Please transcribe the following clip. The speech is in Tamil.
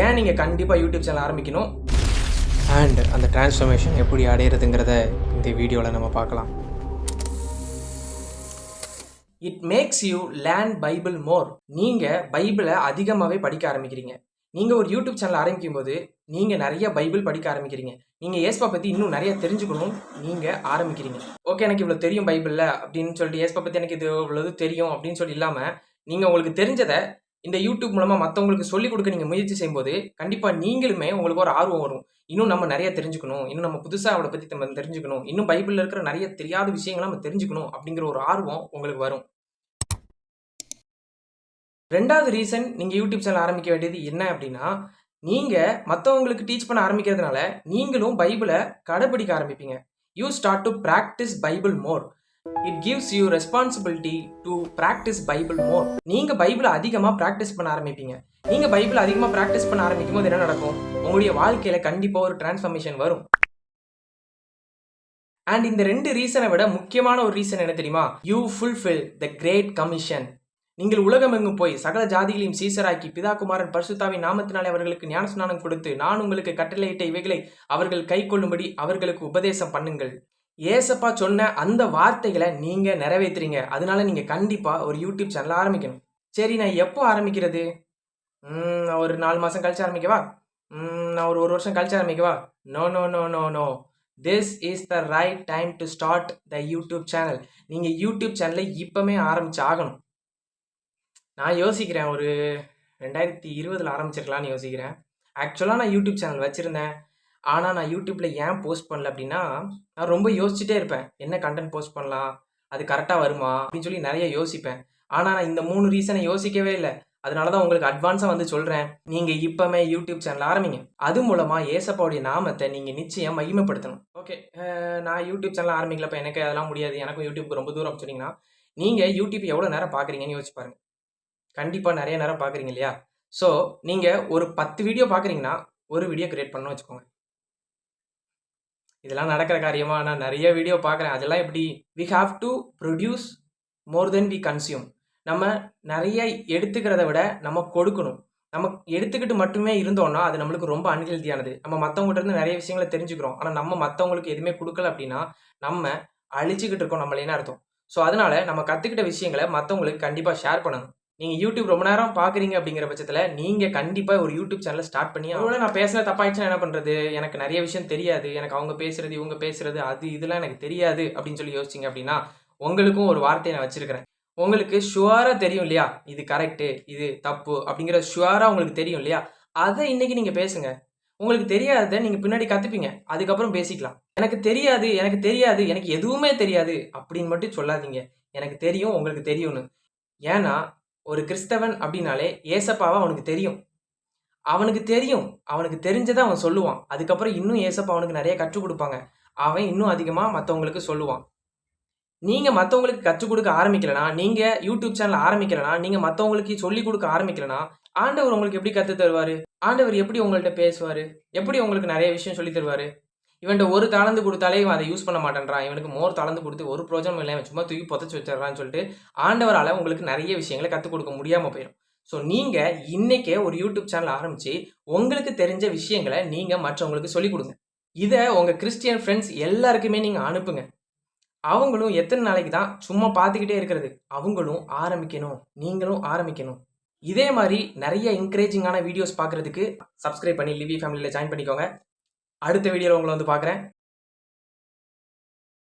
ஏன் நீங்கள் கண்டிப்பாக யூடியூப் சேனல் ஆரம்பிக்கணும் அண்ட் அந்த டிரான்ஸ்ஃபர்மேஷன் எப்படி அடையிறதுங்கிறத இந்த வீடியோவில் நம்ம பார்க்கலாம். It makes you learn Bible more. நீங்கள் பைபிளை அதிகமாகவே படிக்க ஆரம்பிக்கிறீங்க. நீங்கள் ஒரு யூடியூப் சேனல் ஆரம்பிக்கும் போது நீங்கள் நிறைய பைபிள் படிக்க ஆரம்பிக்கிறீங்க. நீங்கள் ஏசப்பா பற்றி இன்னும் நிறைய தெரிஞ்சுக்கணும் நீங்கள் ஆரம்பிக்கிறீங்க. ஓகே, எனக்கு இவ்வளோ தெரியும் பைபிளில் அப்படின்னு சொல்லிட்டு ஏசப்பா பற்றி எனக்கு இது இவ்வளவு தெரியும் அப்படின்னு சொல்லி இல்லாமல் நீங்கள் உங்களுக்கு தெரிஞ்சதை இந்த யூடியூப் மூலமாக மற்றவங்களுக்கு சொல்லிக் கொடுக்க நீங்கள் முயற்சி செய்யும்போது கண்டிப்பாக நீங்களுமே உங்களுக்கு ஒரு ஆர்வம் வரும். இன்னும் நம்ம நிறைய தெரிஞ்சுக்கணும், இன்னும் நம்ம புதுசாக அவளை பற்றி நம்ம தெரிஞ்சுக்கணும், இன்னும் பைபிளில் இருக்கிற நிறைய தெரியாத விஷயங்களை நம்ம தெரிஞ்சுக்கணும் அப்படிங்கிற ஒரு ஆர்வம் உங்களுக்கு வரும். ரெண்டாவது ரீசன் நீங்கள் யூடியூப் சேனல் ஆரம்பிக்க வேண்டியது என்ன அப்படின்னா, நீங்கள் மற்றவங்களுக்கு டீச் பண்ண ஆரம்பிக்கிறதுனால நீங்களும் பைபிளை கடைபிடிக்க ஆரம்பிப்பீங்க. You start to practise Bible more. It gives you responsibility to practise Bible more. நீங்கள் பைபிளை அதிகமாக ப்ராக்டிஸ் பண்ண ஆரம்பிப்பீங்க. நீங்கள் பைபிளை அதிகமாக ப்ராக்டிஸ் பண்ண ஆரம்பிக்கும் போது என்ன நடக்கும்? உங்களுடைய வாழ்க்கையில் கண்டிப்பாக ஒரு டிரான்ஸ்ஃபர்மேஷன் வரும். அண்ட் இந்த ரெண்டு ரீசனை விட முக்கியமான ஒரு ரீசன் என்ன தெரியுமா? You fulfil the great commission. நீங்கள் உலகமெங்கும் போய் சகல ஜாதிகளையும் சீசராக்கி பிதா குமாரன் பரிசுத்தாவின் நாமத்தினாலே அவர்களுக்கு ஞானஸ்நானம் கொடுத்து நான் உங்களுக்கு கட்டளையிட்ட இவைகளை அவர்கள் கை கொள்ளும்படி அவர்களுக்கு உபதேசம் பண்ணுங்கள். ஏசப்பா சொன்ன அந்த வார்த்தைகளை நீங்க நிறைவேற்றுறீங்க. அதனால நீங்க கண்டிப்பா ஒரு யூடியூப் சேனல் ஆரம்பிக்கணும். சரி, நான் எப்போ ஆரம்பிக்கிறது? நான் ஒரு 4 மாசம் கழிச்சு ஆரம்பிக்கவா? நான் ஒரு வருஷம் கழிச்சு ஆரம்பிக்கவா? No no no no no. This is the right time to start the YouTube channel. நீங்க யூடியூப் சேனலை இப்பவுமே ஆரம்பிச்சு ஆகணும். நான் யோசிக்கிறேன், ஒரு 2020 ஆரம்பிச்சிருக்கலான்னு யோசிக்கிறேன். ஆக்சுவலாக நான் யூடியூப் சேனல் வச்சுருந்தேன். ஆனால் நான் யூடியூப்பில் ஏன் போஸ்ட் பண்ணல அப்படின்னா, நான் ரொம்ப யோசிச்சுட்டே இருப்பேன். என்ன கண்டென்ட் போஸ்ட் பண்ணலாம், அது கரெக்டாக வருமா அப்படின்னு சொல்லி நிறைய யோசிப்பேன். ஆனால் நான் இந்த 3 ரீசனை யோசிக்கவே இல்லை. அதனால தான் உங்களுக்கு அட்வான்ஸாக வந்து சொல்கிறேன். நீங்கள் இப்போமே யூடியூப் சேனல் ஆரம்பிங்க. அது மூலமாக ஏசப்பாவுடைய நாமத்தை நீங்கள் நிச்சயம் மகிமைப்படுத்தணும். ஓகே, நான் யூடியூப் சேனல் ஆரம்பிக்கலப்போ எனக்கு அதெல்லாம் முடியாது, எனக்கும் யூடியூப்க்கு ரொம்ப தூரம் சொன்னீங்கன்னா, நீங்கள் யூடியூப் எவ்வளோ நேரம் பார்க்குறீங்கன்னு யோசிச்சு பாருங்கள். கண்டிப்பாக நிறைய நேரம் பார்க்குறீங்க இல்லையா? ஸோ நீங்கள் ஒரு 10 வீடியோ பார்க்குறீங்கன்னா ஒரு வீடியோ கிரியேட் பண்ணணும்னு வச்சுக்கோங்க. இதெல்லாம் நடக்கிற காரியமா? நான் நிறைய வீடியோ பார்க்குறேன். அதெல்லாம் எப்படி? We have to produce more then we consume. நம்ம நிறைய எடுத்துக்கிறத விட நம்ம கொடுக்கணும். நம்ம எடுத்துக்கிட்டு மட்டுமே இருந்தோம்னா அது நம்மளுக்கு ரொம்ப அன்ஹெல்தியானது. நம்ம மற்றவங்ககிட்ட இருந்து நிறைய விஷயங்களை தெரிஞ்சுக்கிறோம். ஆனால் நம்ம மற்றவங்களுக்கு எதுவுமே கொடுக்கல அப்படின்னா நம்ம அழிச்சுக்கிட்டு இருக்கோம் நம்மளேன்னு அர்த்தம். ஸோ அதனால நம்ம கற்றுக்கிட்ட விஷயங்களை மற்றவங்களுக்கு கண்டிப்பாக ஷேர் பண்ணணும். நீங்கள் யூடியூப் ரொம்ப நேரம் பார்க்குறீங்க அப்படிங்கிற பட்சத்தில் நீங்கள் கண்டிப்பாக ஒரு யூடியூப் சேனலை ஸ்டார்ட் பண்ணி, அதோட நான் பேசுகிற தப்பாயிடுச்சுன்னா என்ன பண்ணுறது? எனக்கு நிறைய விஷயம் தெரியாது, எனக்கு அவங்க பேசுகிறது இவங்க பேசுகிறது அது இதெல்லாம் எனக்கு தெரியாது அப்படின்னு சொல்லி யோசிச்சிங்க அப்படின்னா, உங்களுக்கும் ஒரு வார்த்தையை நான் வச்சுருக்கிறேன். உங்களுக்கு ஷுவராக தெரியும் இல்லையா, இது கரெக்டு இது தப்பு அப்படிங்கிற ஷுவராக உங்களுக்கு தெரியும் இல்லையா, அதை இன்றைக்கி நீங்கள் பேசுங்க. உங்களுக்கு தெரியாததை நீங்கள் பின்னாடி கற்றுப்பீங்க, அதுக்கப்புறம் பேசிக்கலாம். எனக்கு தெரியாது எனக்கு தெரியாது எனக்கு எதுவுமே தெரியாது அப்படின்னு மட்டும் சொல்லாதீங்க. எனக்கு தெரியும் உங்களுக்கு தெரியும்னு. ஏன்னா ஒரு கிறிஸ்தவன் அப்படின்னாலே ஏசப்பாவை அவனுக்கு தெரியும். அவனுக்கு தெரிஞ்சதை அவன் சொல்லுவான். அதுக்கப்புறம் இன்னும் ஏசப்பா அவனுக்கு நிறைய கற்றுக் கொடுப்பாங்க. அவன் இன்னும் அதிகமாக மற்றவங்களுக்கு சொல்லுவான். நீங்கள் மற்றவங்களுக்கு கற்றுக் கொடுக்க ஆரம்பிக்கலனா, நீங்கள் யூடியூப் சேனல் ஆரம்பிக்கலனா, நீங்கள் மற்றவங்களுக்கு சொல்லிக் கொடுக்க ஆரம்பிக்கலனா, ஆண்டவர் உங்களுக்கு எப்படி கற்று தருவார்? ஆண்டவர் எப்படி உங்கள்கிட்ட பேசுவார்? எப்படி உங்களுக்கு நிறைய விஷயம் சொல்லி தருவார்? இவன்ட்ட ஒரு தாளந்து கொடுத்தாலே இவன் அதை யூஸ் பண்ண மாட்டேன்றான், இவனுக்கு மோர் தாளந்து கொடுத்து ஒரு பிரோஜனம் இல்லை, இவன் சும்மா தூக்கி புதைச்சி வச்சிடறான்னு சொல்லிட்டு ஆண்டவரால் உங்களுக்கு நிறைய விஷயங்களை கற்றுக் கொடுக்க முடியாமல் போயிடும். ஸோ நீங்கள் இன்றைக்கே ஒரு யூடியூப் சேனல் ஆரம்பித்து உங்களுக்கு தெரிஞ்ச விஷயங்களை நீங்கள் மற்றவங்களுக்கு சொல்லிக் கொடுங்க. இதை உங்கள் கிறிஸ்டியன் ஃப்ரெண்ட்ஸ் எல்லாருக்குமே நீங்கள் அனுப்புங்க. அவங்களும் எத்தனை நாளைக்கு தான் சும்மா பார்த்துக்கிட்டே இருக்கிறது? அவங்களும் ஆரம்பிக்கணும், நீங்களும் ஆரம்பிக்கணும். இதே மாதிரி நிறைய என்கரேஜிங்கான வீடியோஸ் பார்க்குறதுக்கு சப்ஸ்கிரைப் பண்ணி லிவி ஃபேமிலியில் ஜாயின் பண்ணிக்கோங்க. அடுத்த வீடியோவில் உங்களை வந்து பார்க்குறேன்.